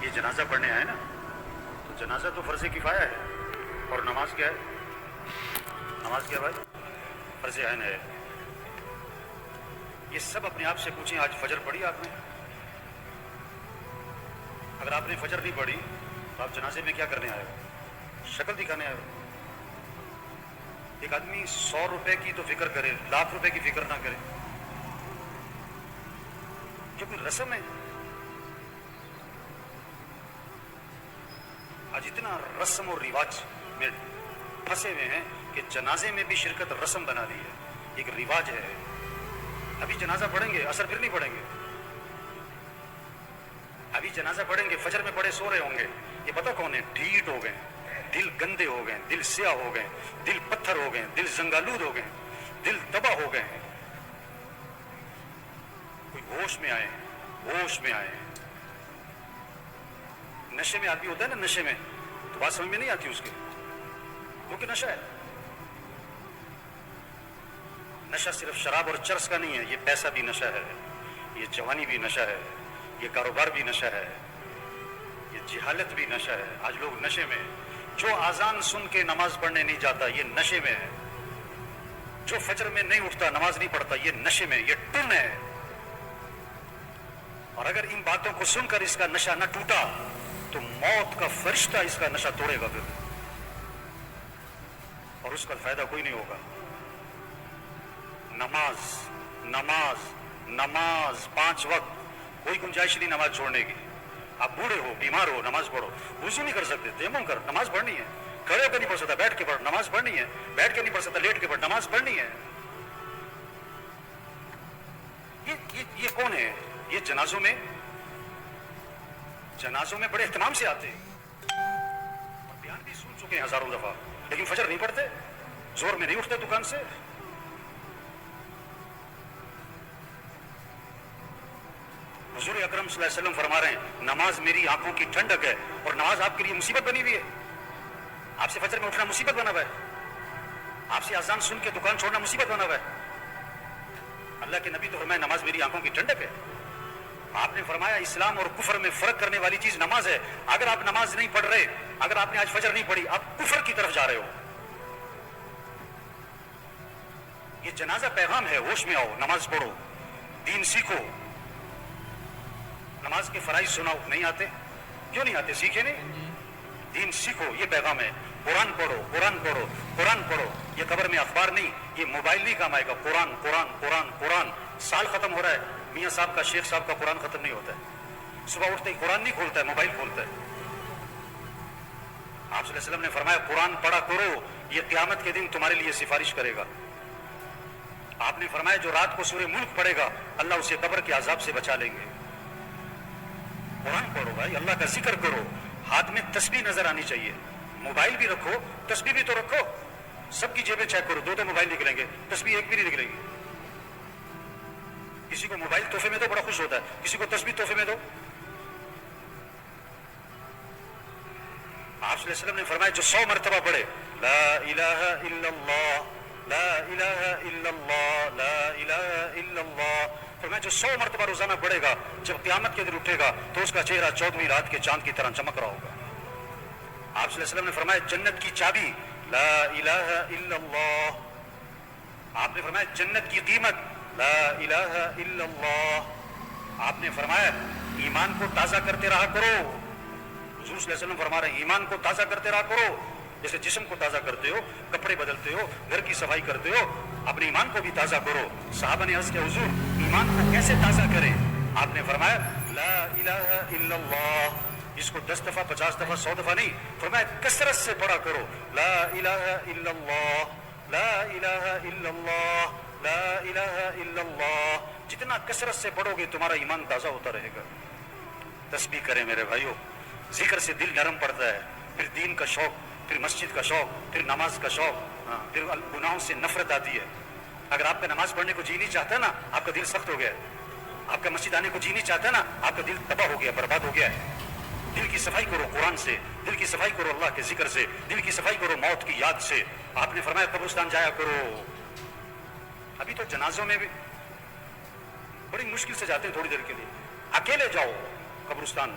یہ جنازہ پڑھنے آئے نا، تو جنازہ تو فرض کفایہ ہے، اور نماز کیا ہے؟ نماز کیا بھائی؟ فرض عین ہے۔ یہ سب اپنے آپ سے پوچھیں، آج فجر پڑھی آپ نے؟ اگر آپ نے فجر نہیں پڑھی تو آپ جنازے میں کیا کرنے آئے ہو؟ شکل دکھانے آئے ہو۔ ایک آدمی 100 روپے کی تو فکر کرے، لاکھ روپے کی فکر نہ کرے، کیونکہ رسم ہے۔ آج اتنا رسم اور رواج میں پھنسے ہوئے ہیں کہ جنازے میں بھی شرکت رسم بنا لی ہے، ایک رواج ہے۔ ابھی جنازہ پڑھیں گے، عصر پھر نہیں پڑھیں گے، ابھی جنازہ پڑھیں گے، فجر میں پڑھے سو رہے ہوں گے، یہ پتہ کون ہے؟ ڈھیٹ ہو گئے، دل گندے ہو گئے، دل سیاہ ہو گئے، دل پتھر ہو گئے، دل زنگالود ہو گئے، دل تباہ ہو گئے ہیں۔ کوئی ہوش میں آئے، ہوش میں آئے۔ نشے میں آدمی ہوتا ہے نا، نشے میں تو بات سمجھ میں نہیں آتی اس کے، کیونکہ نشہ ہے۔ نشہ صرف شراب اور چرس کا نہیں ہے، یہ پیسہ بھی نشہ ہے، یہ جوانی بھی نشہ ہے، یہ کاروبار بھی نشہ ہے، یہ جہالت بھی نشہ ہے۔ آج لوگ نشے میں، جو اذان سن کے نماز پڑھنے نہیں جاتا یہ نشے میں ہے، جو فجر میں نہیں اٹھتا نماز نہیں پڑھتا یہ نشے میں، یہ ٹن ہے۔ اور اگر ان باتوں کو سن کر اس کا نشہ نہ ٹوٹا تو موت کا فرشتہ اس کا نشہ توڑے گا پھر، اور اس کا فائدہ کوئی نہیں ہوگا۔ نماز نماز نماز 5 وقت، کوئی گنجائش نہیں نماز چھوڑنے کی۔ آپ بوڑھے ہو، بیمار ہو، نماز پڑھو، وضو نہیں کر سکتے، تیمم کر، نماز پڑھنی ہے۔ کھڑے ہو کے نہیں پڑھ سکتا، بیٹھ کے پڑھ، نماز پڑھنی ہے۔ بیٹھ کے نہیں پڑھ سکتا، لیٹ کے پڑھ، نماز پڑھنی ہے۔ یہ کون ہے؟ یہ جنازوں میں بڑے اہتمام سے آتے ہیں، اور بیان بھی سن چکے ہیں ہزاروں دفعہ، لیکن فجر نہیں پڑھتے، زور میں نہیں اٹھتے دکان سے۔ حضور اکرم صلی اللہ علیہ وسلم فرما رہے ہیں نماز میری آنکھوں کی ٹھنڈک ہے، اور نماز آپ کے لیے مصیبت بنی ہوئی ہے۔ آپ سے فجر میں اٹھنا مصیبت بنا ہوا ہے، آپ سے اذان سن کے دکان چھوڑنا مصیبت بنا ہوا ہے۔ اللہ کے نبی تو فرمایا نماز میری آنکھوں کی ٹھنڈک ہے۔ آپ نے فرمایا اسلام اور کفر میں فرق کرنے والی چیز نماز ہے۔ اگر آپ نماز نہیں پڑھ رہے، اگر آپ نے آج فجر نہیں پڑھی، آپ کفر کی طرف جا رہے ہو۔ یہ جنازہ پیغام ہے، ہوش میں آؤ، نماز پڑھو، دین سیکھو۔ نماز کے فرائض سناؤ، نہیں آتے؟ کیوں نہیں آتے؟ سیکھے نہیں؟ دین سیکھو، یہ پیغام ہے۔ قرآن پڑھو، قرآن پڑھو، قرآن پڑھو۔ یہ قبر میں اخبار نہیں، یہ موبائل نہیں کام آئے گا۔ قرآن قرآن قرآن قرآن۔ سال ختم ہو رہا ہے، میاں صاحب کا، شیخ صاحب کا قرآن ختم نہیں ہوتا ہے۔ صبح اٹھتے ہی قرآن نہیں کھولتا ہے، موبائل کھولتا ہے۔ آپ صلی اللہ علیہ وسلم نے فرمایا قرآن پڑھا کرو، یہ قیامت کے دن تمہارے لیے سفارش کرے گا۔ آپ نے فرمایا جو رات کو سورہ ملک پڑھے گا اللہ اسے قبر کے عذاب سے بچا لیں گے۔ قرآن پڑھو بھائی، اللہ کا ذکر کرو، ہاتھ میں تسبیح نظر آنی چاہیے۔ موبائل بھی رکھو، تسبیح بھی تو رکھو۔ سب کی جیبیں چیک کرو، 2 موبائل نکلیں گے، تسبیح ایک بھی نہیں نکلے گی۔ کسی کو موبائل تحفے میں دو، بڑا خوش ہوتا ہے، کسی کو تسبیح تحفے میں دو۔ آپ صلی اللہ علیہ وسلم نے فرمایا جو 100 مرتبہ پڑھے لا الہ الا اللہ لا الہ الا اللہ لا الہ الا اللہ، فرمایا جو 100 مرتبہ روزانہ پڑھے گا جب قیامت کے دن اٹھے گا تو اس کا چہرہ 14ویں رات کے چاند کی طرح چمک رہا ہوگا۔ آپ صلی اللہ علیہ وسلم نے فرمایا جنت کی چابی لا الہ الا اللہ۔ آپ نے فرمایا جنت کی قیمت لا الہ الا اللہ۔ آپ نے فرمایا ایمان کو تازہ کرتے رہا کرو۔ حضور صلی اللہ علیہ وسلم فرما رہے ہیں ایمان کو تازہ کرتے رہا کرو، جیسے جسم کو تازہ کرتے ہو، کپڑے بدلتے ہو، گھر کی صفائی کرتے ہو، اپنے ایمان کو بھی تازہ کرو۔ صحابہ نے عرض کیا حضور ایمان کو کیسے تازہ کریں؟ آپ نے فرمایا لا الہ الا اللہ، اس کو 10 دفعہ 50 دفعہ 100 دفعہ نہیں، فرمایا کثرت سے پڑھا کرو لا الہ الا اللہ لا الہ الا اللہ لا الہ الا اللہ۔ جتنا کثرت سے پڑھو گے تمہارا ایمان تازہ ہوتا رہے گا۔ تسبیح کریں میرے بھائیو، ذکر سے دل نرم پڑتا ہے، پھر دین کا شوق، پھر مسجد کا شوق، پھر نماز کا شوق، پھر گناہوں سے نفرت آتی ہے۔ اگر آپ کا نماز پڑھنے کو جی نہیں چاہتا نا، آپ کا دل سخت ہو گیا ہے۔ آپ کا مسجد آنے کو جی نہیں چاہتا نا، آپ کا دل تباہ ہو گیا، برباد ہو گیا ہے۔ دل کی صفائی کرو قرآن سے، دل کی صفائی کرو اللہ کے ذکر سے، دل کی صفائی کرو موت کی یاد سے۔ آپ نے فرمایا قبرستان جایا کرو۔ ابھی تو جنازوں میں بھی بڑی مشکل سے جاتے ہیں، تھوڑی دیر کے لیے اکیلے جاؤ قبرستان،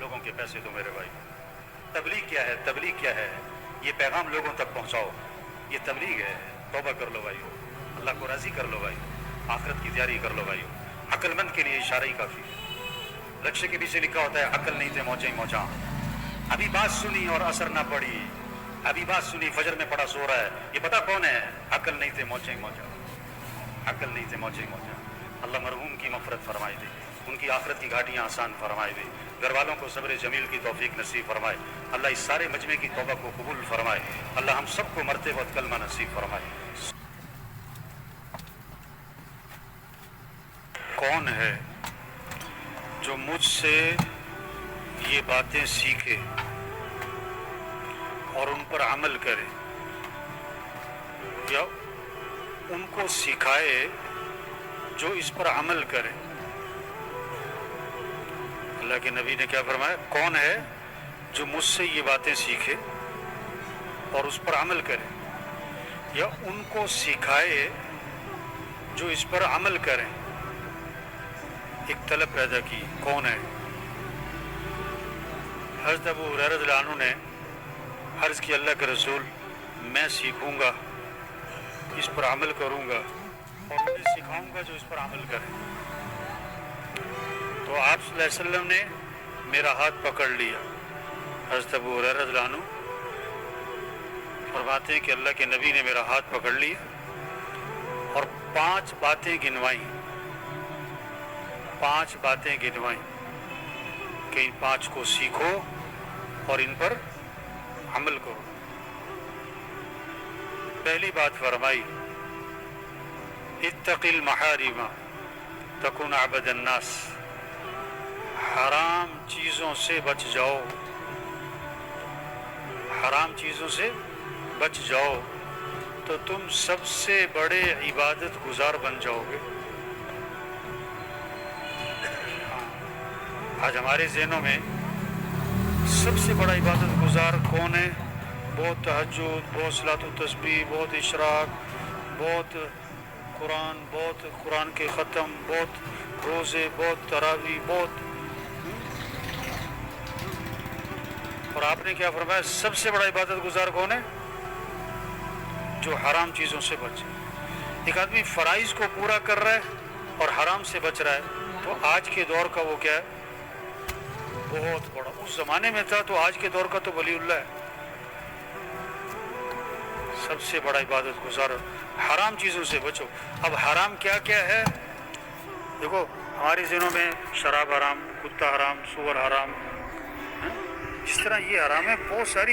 لوگوں کے پیسے دو میرے بھائی. تبلیغ کیا ہے؟ تبلیغ کیا ہے؟ یہ پیغام لوگوں تک پہنچاؤ. یہ تبلیغ ہے. توبہ کر لو بھائی، اللہ کو راضی کر لو بھائی، آخرت کی تیاری کر لو بھائی. عقل مند کے لیے اشارہ ہی کافی ہے. رکشے کے پیچھے لکھا ہوتا ہے عقل نہیں تھے موجیں موجاں. ابھی بات سنی اور اثر نہ پڑی، ابھی بات سنی فجر میں پڑا سو رہا ہے. یہ پتا کون ہے؟ عقل نہیں تھے موجیں موجاں، عقل نہیں تھے موجیں موجاں. اللہ مرحوم کی مغفرت فرمائے دے، ان کی آخرت کی گھاٹیاں آسان فرمائے دے، گھر والوں کو صبر جمیل کی توفیق نصیب فرمائے. اللہ اس سارے مجمع کی توبہ کو قبول فرمائے. اللہ ہم سب کو مرتے وقت کلمہ نصیب فرمائے. کون ہے جو مجھ سے یہ باتیں سیکھے اور ان پر عمل کرے، یا ان کو سکھائے جو اس پر عمل کرے؟ اللہ کے نبی نے کیا فرمایا؟ کون ہے جو مجھ سے یہ باتیں سیکھے اور اس پر عمل کرے، یا ان کو سکھائے جو اس پر عمل کریں. ایک طلب پیدا کی، کون ہے؟ حضرت ابو ہریرہ رضی اللہ عنہ نے عرض کی اللہ کے رسول، میں سیکھوں گا، اس پر عمل کروں گا، اور مجھے سکھاؤں گا جو اس پر عمل کرے. تو آپ صلی اللہ علیہ وسلم نے میرا ہاتھ پکڑ لیا. حضرت ابو ہریرہ رضی اللہ عنہ فرماتے ہیں کہ اللہ کے نبی نے میرا ہاتھ پکڑ لیا اور 5 باتیں گنوائیں، 5 باتیں گنوائیں کہ ان 5 کو سیکھو اور ان پر عمل کرو. پہلی بات فرمائی، اتق المحارم تکن عبد الناس. حرام چیزوں سے بچ جاؤ، حرام چیزوں سے بچ جاؤ تو تم سب سے بڑے عبادت گزار بن جاؤ گے. آج ہمارے ذہنوں میں سب سے بڑا عبادت گزار کون ہے؟ بہت تہجد، بہت صلاۃ و تسبیح، بہت اشراق، بہت قرآن، بہت قرآن کے ختم، بہت روزے، بہت تراویح، بہت. اور آپ نے کیا فرمایا؟ سب سے بڑا عبادت گزار کون ہے؟ جو حرام چیزوں سے بچے. ایک آدمی فرائض کو پورا کر رہا ہے اور حرام سے بچ رہا ہے، تو آج کے دور کا وہ کیا ہے؟ بہت بڑا. اس زمانے میں تھا تو آج کے دور کا تو ولی اللہ ہے. سب سے بڑا عبادت گزار حرام چیزوں سے بچو. اب حرام کیا کیا ہے؟ دیکھو ہمارے ذہنوں میں شراب حرام، کتا حرام، سور حرام، جس طرح یہ حرام ہے بہت ساری